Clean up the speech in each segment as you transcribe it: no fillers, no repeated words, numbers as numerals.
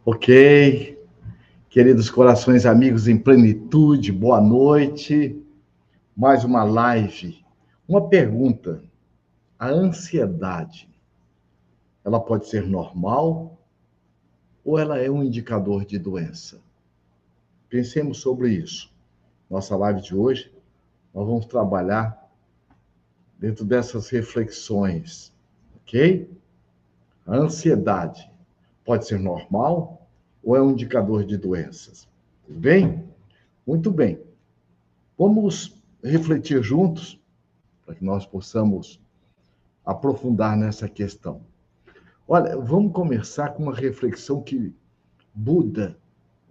Ok, queridos corações, amigos em plenitude, boa noite. Mais uma live. Uma pergunta: a ansiedade, ela pode ser normal ou ela é um indicador de doença? Pensemos sobre isso. Nossa live de hoje, nós vamos trabalhar dentro dessas reflexões, ok? A ansiedade pode ser normal ou é um indicador de doenças? Tudo bem? Muito bem. Vamos refletir juntos para que nós possamos aprofundar nessa questão. Olha, vamos começar com uma reflexão que Buda,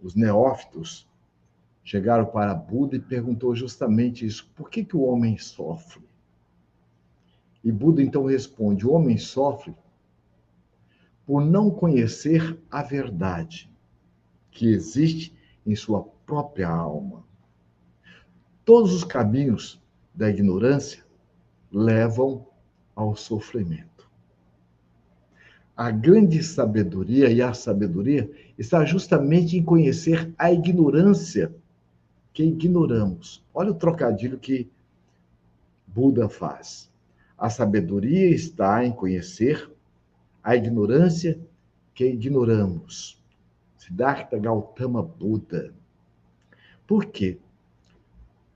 os neófitos, chegaram para Buda e perguntou justamente isso: por que o homem sofre? E Buda então responde: o homem sofre por não conhecer a verdade que existe em sua própria alma. Todos os caminhos da ignorância levam ao sofrimento. A grande sabedoria e a sabedoria está justamente em conhecer a ignorância que ignoramos. Olha o trocadilho que Buda faz. A sabedoria está em conhecer a ignorância que ignoramos. Siddhartha Gautama Buda. Por quê?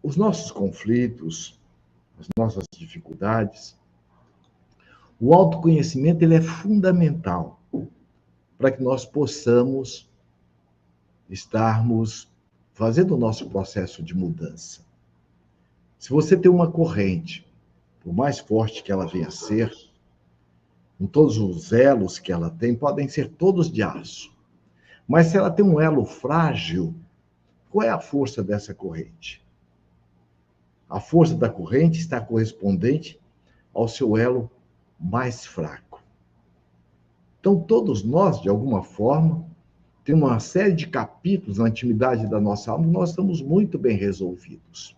Os nossos conflitos, as nossas dificuldades, o autoconhecimento ele é fundamental para que nós possamos estarmos fazendo o nosso processo de mudança. Se você tem uma corrente, por mais forte que ela venha a ser, com todos os elos que ela tem, podem ser todos de aço. Mas se ela tem um elo frágil, qual é a força dessa corrente? A força da corrente está correspondente ao seu elo mais fraco. Então, todos nós, de alguma forma, tem uma série de capítulos na intimidade da nossa alma, nós estamos muito bem resolvidos.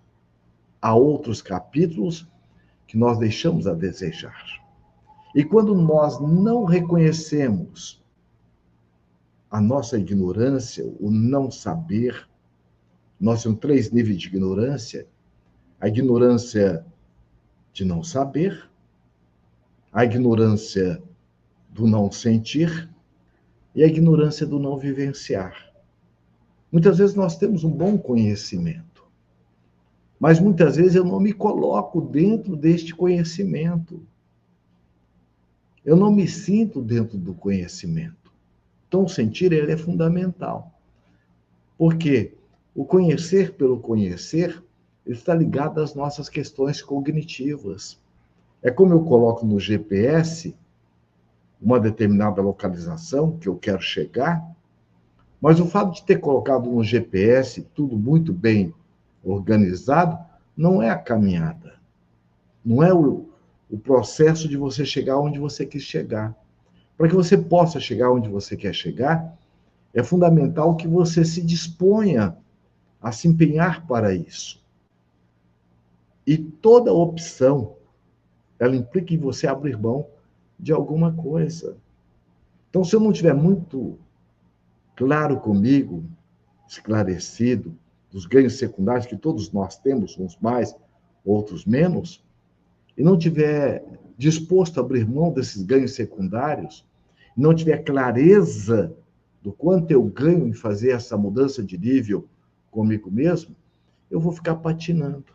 Há outros capítulos que nós deixamos a desejar. E quando nós não reconhecemos a nossa ignorância, o não saber, nós temos 3 níveis de ignorância: a ignorância de não saber, a ignorância do não sentir e a ignorância do não vivenciar. Muitas vezes nós temos um bom conhecimento, mas muitas vezes eu não me coloco dentro deste conhecimento. Eu não me sinto dentro do conhecimento. Então, o sentir ele é fundamental. Porque o conhecer pelo conhecer está ligado às nossas questões cognitivas. É como eu coloco no GPS uma determinada localização que eu quero chegar, mas o fato de ter colocado no GPS tudo muito bem organizado não é a caminhada, não é o processo de você chegar onde você quis chegar. Para que você possa chegar onde você quer chegar, é fundamental que você se disponha a se empenhar para isso. E toda opção, ela implica em você abrir mão de alguma coisa. Então, se eu não tiver muito claro comigo, esclarecido, dos ganhos secundários que todos nós temos, uns mais, outros menos, e não tiver disposto a abrir mão desses ganhos secundários, não tiver clareza do quanto eu ganho em fazer essa mudança de nível comigo mesmo, eu vou ficar patinando.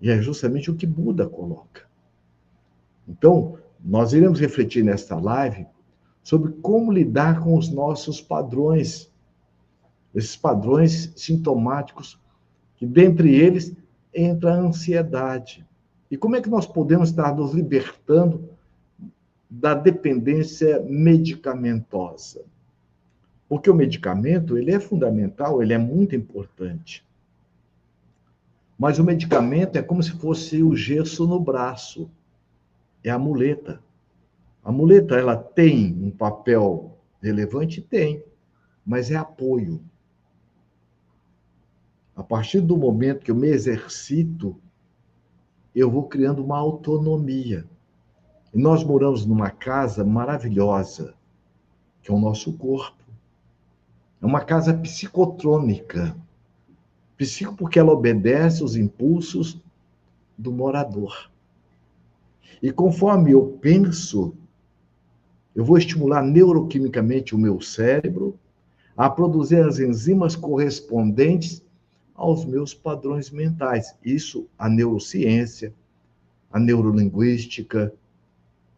E é justamente o que Buda coloca. Então, nós iremos refletir nesta live sobre como lidar com os nossos padrões, esses padrões sintomáticos, que dentre eles entra a ansiedade. E como é que nós podemos estar nos libertando da dependência medicamentosa? Porque o medicamento, ele é fundamental, ele é muito importante. Mas o medicamento é como se fosse o gesso no braço. É a muleta. A muleta, ela tem um papel relevante? Tem, mas é apoio. A partir do momento que eu me exercito, eu vou criando uma autonomia. E nós moramos numa casa maravilhosa, que é o nosso corpo. É uma casa psicotrônica. Psico porque ela obedece os impulsos do morador. E conforme eu penso, eu vou estimular neuroquimicamente o meu cérebro a produzir as enzimas correspondentes aos meus padrões mentais. Isso a neurociência, a neurolinguística,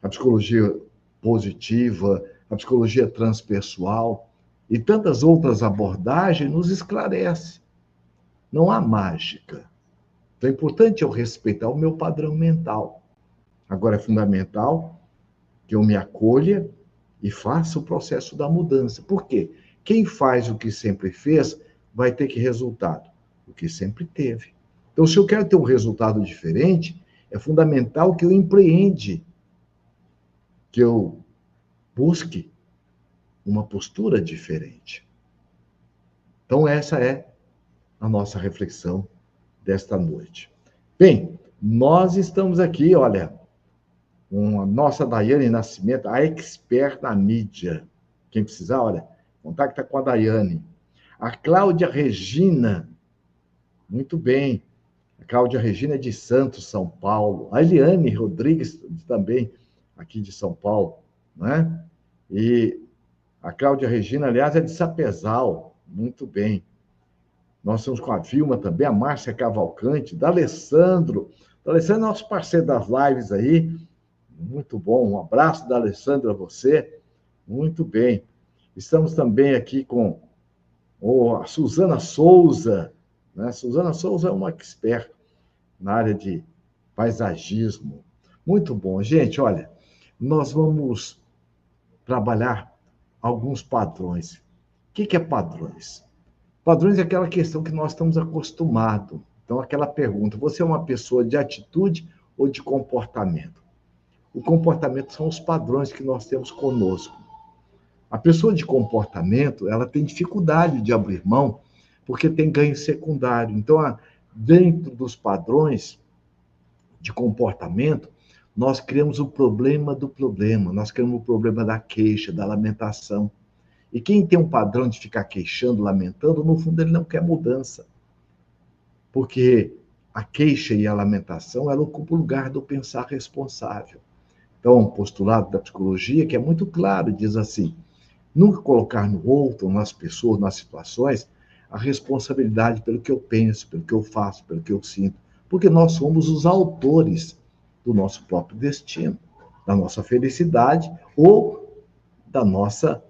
a psicologia positiva, a psicologia transpessoal e tantas outras abordagens nos esclarece. Não há mágica. Então é importante eu respeitar o meu padrão mental. Agora é fundamental que eu me acolha e faça o processo da mudança. Por quê? Quem faz o que sempre fez vai ter que resultado? O que sempre teve. Então, se eu quero ter um resultado diferente, é fundamental que eu empreende, que eu busque uma postura diferente. Então, essa é a nossa reflexão desta noite. Bem, nós estamos aqui, olha, com a nossa Daiane Nascimento, a expert na mídia. Quem precisar, olha, contacta com a Daiane. A Cláudia Regina, muito bem. A Cláudia Regina é de Santos, São Paulo. A Eliane Rodrigues, também aqui de São Paulo, né? E a Cláudia Regina, aliás, é de Sapezal. Muito bem. Nós estamos com a Vilma também, a Márcia Cavalcante, da Alessandro. O Alessandro é nosso parceiro das lives aí. Muito bom. Um abraço da Alessandro a você. Muito bem. Estamos também aqui com a Suzana Souza, né? Suzana Souza é uma expert na área de paisagismo. Muito bom. Gente, olha, nós vamos trabalhar alguns padrões. O que é padrões? Padrões é aquela questão que nós estamos acostumados. Então, aquela pergunta, você é uma pessoa de atitude ou de comportamento? O comportamento são os padrões que nós temos conosco. A pessoa de comportamento, ela tem dificuldade de abrir mão, porque tem ganho secundário. Então, dentro dos padrões de comportamento, nós criamos o problema do problema, nós criamos o problema da queixa, da lamentação. E quem tem um padrão de ficar queixando, lamentando, no fundo ele não quer mudança. Porque a queixa e a lamentação, ela ocupa o lugar do pensar responsável. Então, um postulado da psicologia que é muito claro, diz assim, nunca colocar no outro, nas pessoas, nas situações, a responsabilidade pelo que eu penso, pelo que eu faço, pelo que eu sinto. Porque nós somos os autores do nosso próprio destino, da nossa felicidade ou da nossa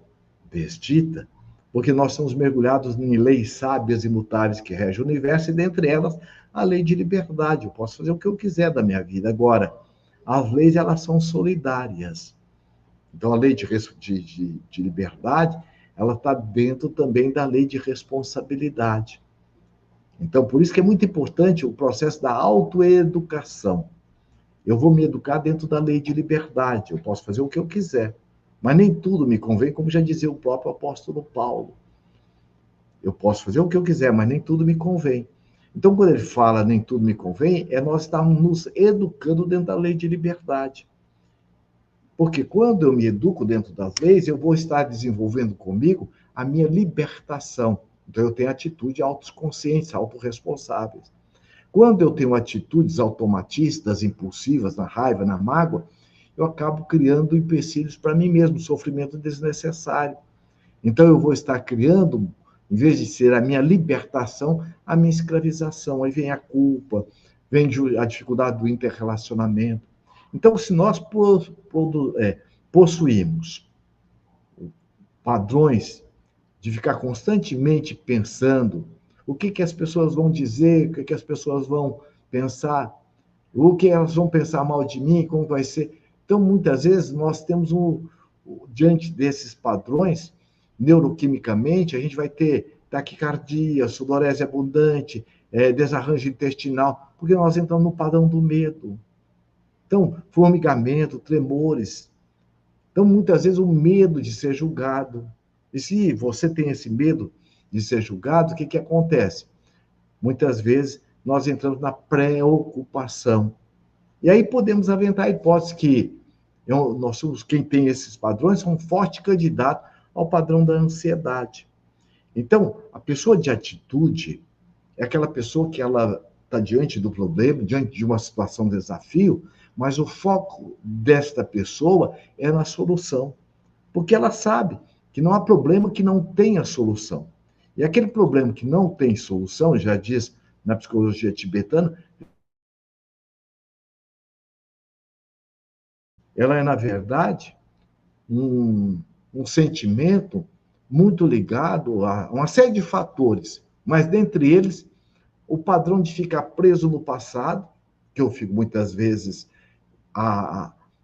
desdita. Porque nós somos mergulhados em leis sábias e imutáveis que regem o universo, e dentre elas, a lei de liberdade. Eu posso fazer o que eu quiser da minha vida. Agora, as leis, elas são solidárias. Então, a lei de liberdade, ela está dentro também da lei de responsabilidade. Então, por isso que é muito importante o processo da autoeducação. Eu vou me educar dentro da lei de liberdade, eu posso fazer o que eu quiser, mas nem tudo me convém, como já dizia o próprio apóstolo Paulo. Eu posso fazer o que eu quiser, mas nem tudo me convém. Então, quando ele fala nem tudo me convém, nós estamos nos educando dentro da lei de liberdade. Porque quando eu me educo dentro das leis, eu vou estar desenvolvendo comigo a minha libertação. Então, eu tenho atitude autoconscientes, autorresponsáveis. Quando eu tenho atitudes automatistas, impulsivas, na raiva, na mágoa, eu acabo criando empecilhos para mim mesmo, sofrimento desnecessário. Então, eu vou estar criando, em vez de ser a minha libertação, a minha escravização. Aí vem a culpa, vem a dificuldade do interrelacionamento. Então, se nós possuímos padrões de ficar constantemente pensando o que as pessoas vão dizer, o que as pessoas vão pensar, o que elas vão pensar mal de mim, como vai ser. Então, muitas vezes, nós temos diante desses padrões, neuroquimicamente, a gente vai ter taquicardia, sudorese abundante, desarranjo intestinal, porque nós entramos no padrão do medo. Então, formigamento, tremores. Então, muitas vezes, o medo de ser julgado. E se você tem esse medo de ser julgado, o que acontece? Muitas vezes, nós entramos na preocupação. E aí podemos aventar a hipótese que quem tem esses padrões são um forte candidato ao padrão da ansiedade. Então, a pessoa de atitude é aquela pessoa que ela está diante do problema, diante de uma situação de desafio, mas o foco desta pessoa é na solução. Porque ela sabe que não há problema que não tenha solução. E aquele problema que não tem solução, já diz na psicologia tibetana, ela é, na verdade, um sentimento muito ligado a uma série de fatores, mas dentre eles, o padrão de ficar preso no passado, que eu fico muitas vezes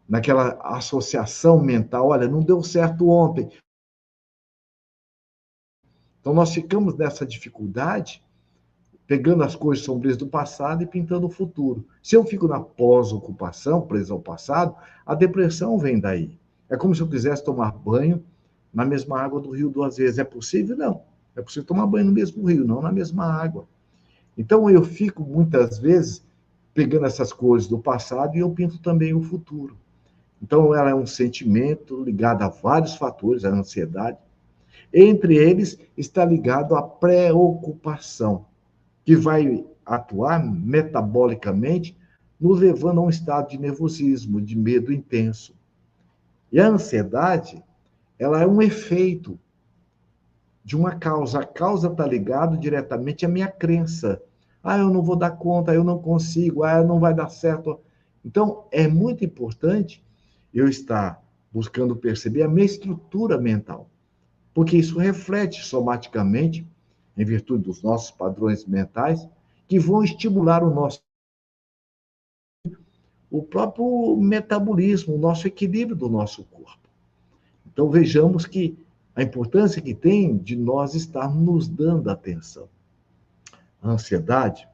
naquela associação mental, olha, não deu certo ontem. Então nós ficamos nessa dificuldade, pegando as coisas sombrias do passado e pintando o futuro. Se eu fico na pós-ocupação, preso ao passado, a depressão vem daí. É como se eu quisesse tomar banho na mesma água do rio 2 vezes. É possível? Não. É possível tomar banho no mesmo rio, não na mesma água. Então eu fico, muitas vezes, pegando essas coisas do passado e eu pinto também o futuro. Então ela é um sentimento ligado a vários fatores, a ansiedade. Entre eles está ligado à preocupação, que vai atuar metabolicamente, nos levando a um estado de nervosismo, de medo intenso. E a ansiedade, ela é um efeito de uma causa. A causa está ligada diretamente à minha crença. Ah, eu não vou dar conta, eu não consigo, ah, não vai dar certo. Então, é muito importante eu estar buscando perceber a minha estrutura mental, porque isso reflete somaticamente, em virtude dos nossos padrões mentais, que vão estimular o próprio metabolismo, o nosso equilíbrio do nosso corpo. Então vejamos que a importância que tem de nós estarmos nos dando atenção. A ansiedade,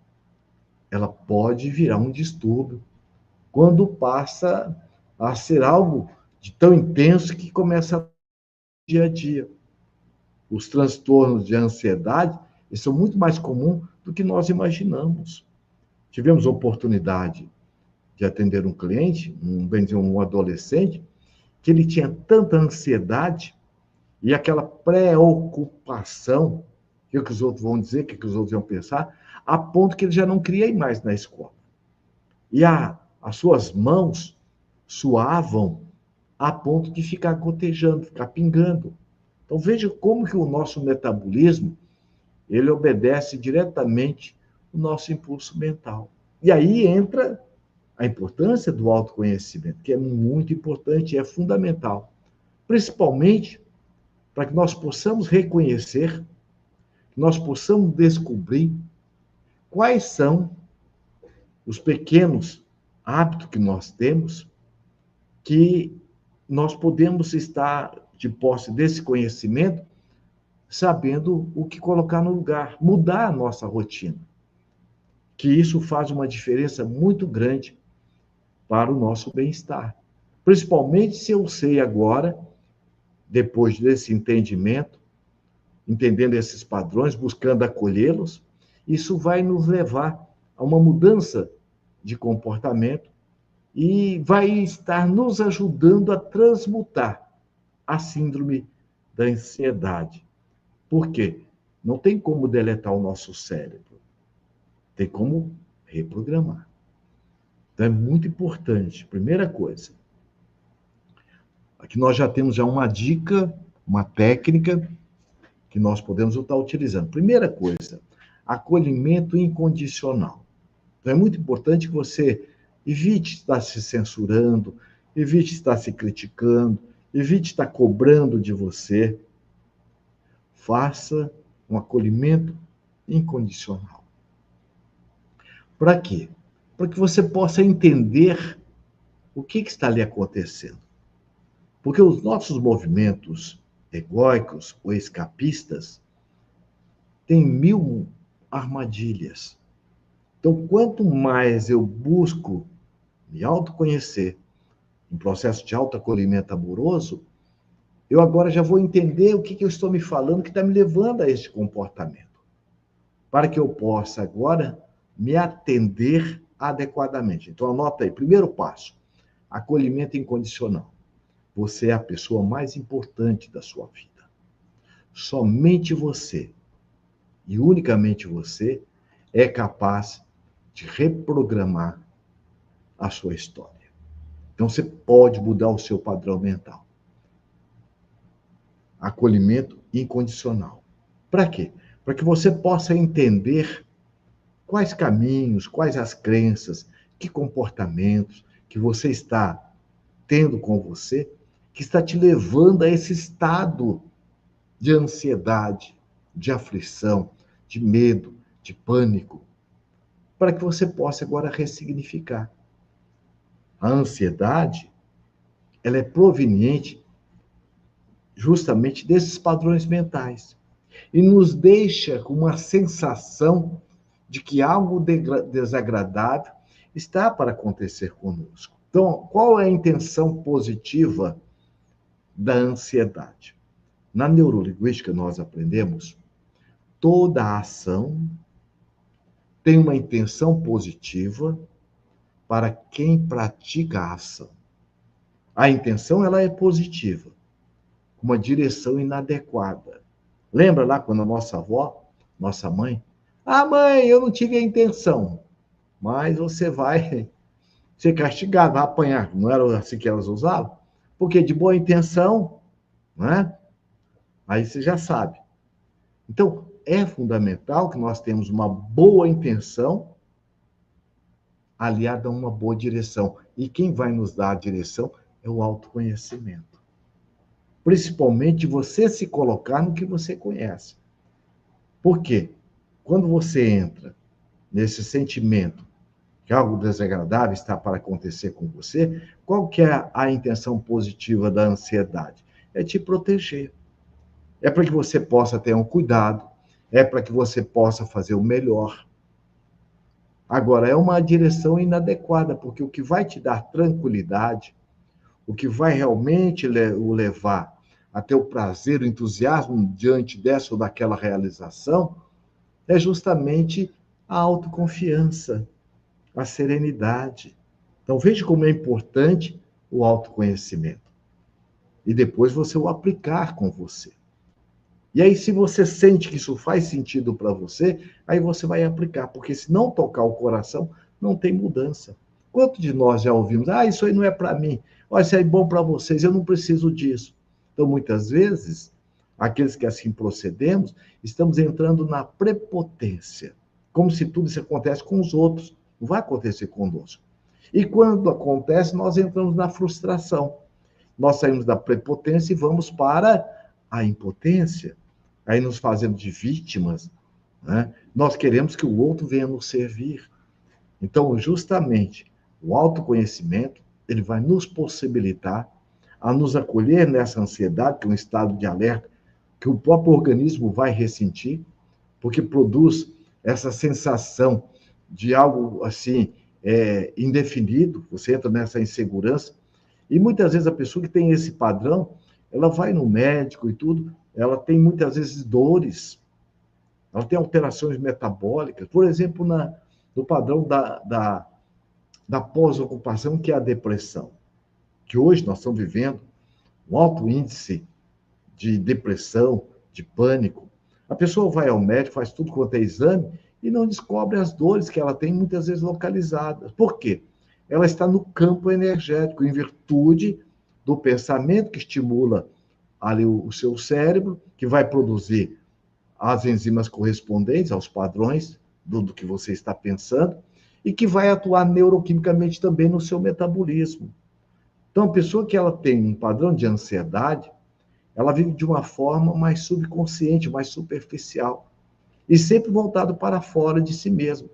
ela pode virar um distúrbio quando passa a ser algo de tão intenso que começa no dia a dia. Os transtornos de ansiedade são muito mais comuns do que nós imaginamos. Tivemos a oportunidade de atender um cliente, um adolescente, que ele tinha tanta ansiedade e aquela preocupação, o que os outros vão dizer, o que os outros vão pensar, a ponto que ele já não queria ir mais na escola. E as suas mãos suavam a ponto de ficar gotejando, ficar pingando. Então veja como que o nosso metabolismo, ele obedece diretamente o nosso impulso mental. E aí entra a importância do autoconhecimento, que é muito importante, é fundamental, principalmente para que nós possamos reconhecer, que nós possamos descobrir quais são os pequenos hábitos que nós temos, que nós podemos estar de posse desse conhecimento, sabendo o que colocar no lugar, mudar a nossa rotina, que isso faz uma diferença muito grande para o nosso bem-estar. Principalmente se eu sei agora, depois desse entendimento, entendendo esses padrões, buscando acolhê-los, isso vai nos levar a uma mudança de comportamento e vai estar nos ajudando a transmutar a síndrome da ansiedade. Por quê? Não tem como deletar o nosso cérebro, tem como reprogramar. Então é muito importante, primeira coisa, aqui nós já temos uma dica, uma técnica que nós podemos estar utilizando. Primeira coisa, acolhimento incondicional. Então é muito importante que você evite estar se censurando, evite estar se criticando, evite estar cobrando de você. Faça um acolhimento incondicional. Para quê? Para que você possa entender o que está ali acontecendo. Porque os nossos movimentos egóicos ou escapistas têm 1000 armadilhas. Então, quanto mais eu busco me autoconhecer, um processo de autoacolhimento amoroso, eu agora já vou entender o que eu estou me falando que está me levando a este comportamento. Para que eu possa agora me atender adequadamente. Então, anota aí, primeiro passo, acolhimento incondicional. Você é a pessoa mais importante da sua vida. Somente você, e unicamente você, é capaz de reprogramar a sua história. Então você pode mudar o seu padrão mental. Acolhimento incondicional. Para quê? Para que você possa entender quais caminhos, quais as crenças, que comportamentos que você está tendo com você, que está te levando a esse estado de ansiedade, de aflição, de medo, de pânico, para que você possa agora ressignificar. A ansiedade, ela é proveniente justamente desses padrões mentais e nos deixa com uma sensação de que algo desagradável está para acontecer conosco. Então, qual é a intenção positiva da ansiedade? Na neurolinguística, nós aprendemos toda a ação tem uma intenção positiva para quem pratica a ação. A intenção ela é positiva, uma direção inadequada. Lembra lá quando a nossa avó, nossa mãe, mãe, eu não tive a intenção, mas você vai ser castigado, vai apanhar. Não era assim que elas usavam? Porque de boa intenção, né? Aí você já sabe. Então, é fundamental que nós tenhamos uma boa intenção aliada a uma boa direção. E quem vai nos dar a direção é o autoconhecimento. Principalmente você se colocar no que você conhece. Por quê? Quando você entra nesse sentimento que algo desagradável está para acontecer com você, qual que é a intenção positiva da ansiedade? É te proteger. É para que você possa ter um cuidado, é para que você possa fazer o melhor. Agora, é uma direção inadequada, porque o que vai te dar tranquilidade, o que vai realmente o levar a ter o prazer, o entusiasmo diante dessa ou daquela realização, é justamente a autoconfiança, a serenidade. Então, veja como é importante o autoconhecimento. E depois você o aplicar com você. E aí, se você sente que isso faz sentido para você, aí você vai aplicar, porque se não tocar o coração, não tem mudança. Quanto de nós já ouvimos, isso aí não é para mim, isso aí é bom para vocês, eu não preciso disso. Então, muitas vezes, aqueles que assim procedemos, estamos entrando na prepotência, como se tudo isso acontece com os outros, não vai acontecer conosco. E quando acontece, nós entramos na frustração. Nós saímos da prepotência e vamos para a impotência, aí nos fazendo de vítimas, né? Nós queremos que o outro venha nos servir. Então, justamente, o autoconhecimento, ele vai nos possibilitar a nos acolher nessa ansiedade, que é um estado de alerta, que o próprio organismo vai ressentir, porque produz essa sensação de algo assim, indefinido, você entra nessa insegurança, e muitas vezes a pessoa que tem esse padrão, ela vai no médico e tudo, ela tem muitas vezes dores, ela tem alterações metabólicas, por exemplo, no padrão da pós-ocupação, que é a depressão, que hoje nós estamos vivendo um alto índice de depressão, de pânico. A pessoa vai ao médico, faz tudo quanto é exame e não descobre as dores que ela tem muitas vezes localizadas. Por quê? Ela está no campo energético, em virtude do pensamento que estimula ali o seu cérebro, que vai produzir as enzimas correspondentes aos padrões do que você está pensando, e que vai atuar neuroquimicamente também no seu metabolismo. Então, a pessoa que ela tem um padrão de ansiedade, ela vive de uma forma mais subconsciente, mais superficial, e sempre voltado para fora de si mesmo.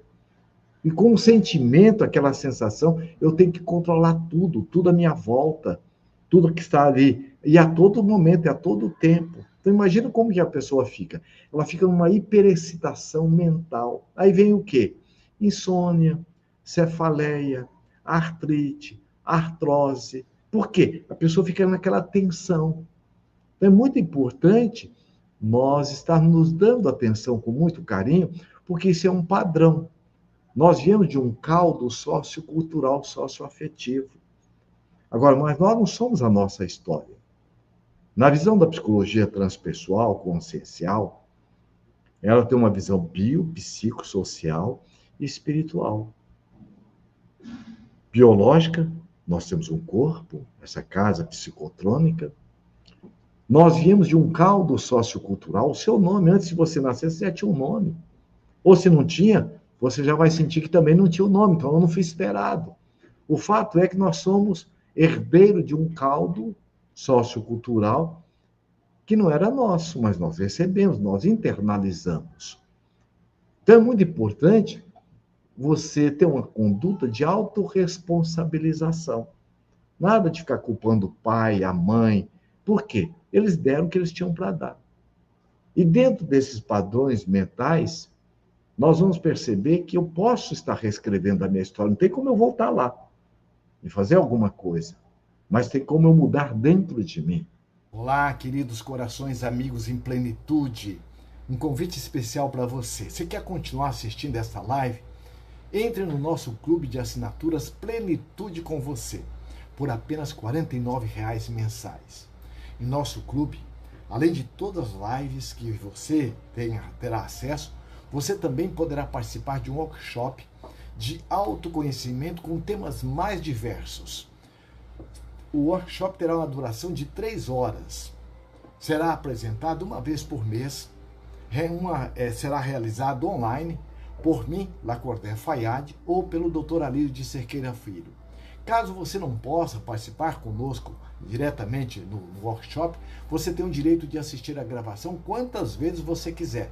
E com o sentimento, aquela sensação, eu tenho que controlar tudo, tudo à minha volta, tudo que está ali, e a todo momento, e a todo tempo. Então, imagina como que a pessoa fica. Ela fica numa hiperexcitação mental. Aí vem o quê? Insônia, cefaleia, artrite, artrose. Por quê? A pessoa fica naquela tensão. Então, é muito importante nós estarmos nos dando atenção com muito carinho, porque isso é um padrão. Nós viemos de um caldo sociocultural, socioafetivo. Agora, mas nós não somos a nossa história. Na visão da psicologia transpessoal, consciencial, ela tem uma visão biopsicossocial e espiritual. Biológica, nós temos um corpo, essa casa psicotrônica. Nós viemos de um caldo sociocultural. O seu nome, antes de você nascer, você já tinha um nome. Ou se não tinha, você já vai sentir que também não tinha o nome, então eu não fui esperado. O fato é que nós somos herdeiro de um caldo sociocultural que não era nosso, mas nós recebemos, nós internalizamos. Então é muito importante você ter uma conduta de autorresponsabilização. Nada de ficar culpando o pai, a mãe. Por quê? Eles deram o que eles tinham para dar. E dentro desses padrões mentais, nós vamos perceber que eu posso estar reescrevendo a minha história. Não tem como eu voltar lá e fazer alguma coisa, mas tem como eu mudar dentro de mim. Olá, queridos corações, amigos em plenitude. Um convite especial para você. Você quer continuar assistindo esta live? Entre no nosso clube de assinaturas Plenitude com você, por apenas R$ 49,00 mensais. Em nosso clube, além de todas as lives que você terá acesso, você também poderá participar de um workshop de autoconhecimento com temas mais diversos. O workshop terá uma duração de 3 horas. Será apresentado uma vez por mês. Será realizado online por mim, Lacordaire Fayad, ou pelo Dr. Alírio de Cerqueira Filho. Caso você não possa participar conosco diretamente no workshop, você tem o direito de assistir a gravação quantas vezes você quiser.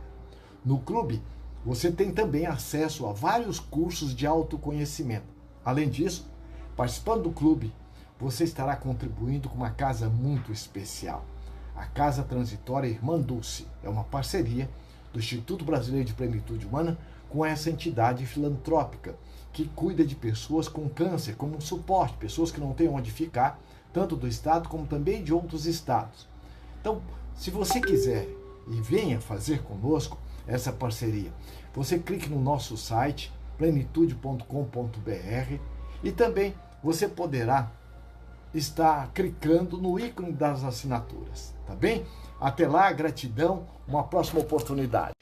No clube, você tem também acesso a vários cursos de autoconhecimento. Além disso, participando do clube, você estará contribuindo com uma casa muito especial. A Casa Transitória Irmã Dulce é uma parceria do Instituto Brasileiro de Plenitude Humana com essa entidade filantrópica que cuida de pessoas com câncer como um suporte, pessoas que não têm onde ficar, tanto do estado como também de outros estados. Então, se você quiser e venha fazer conosco essa parceria, você clique no nosso site plenitude.com.br e também você poderá estar clicando no ícone das assinaturas, tá bem? Até lá, gratidão, uma próxima oportunidade.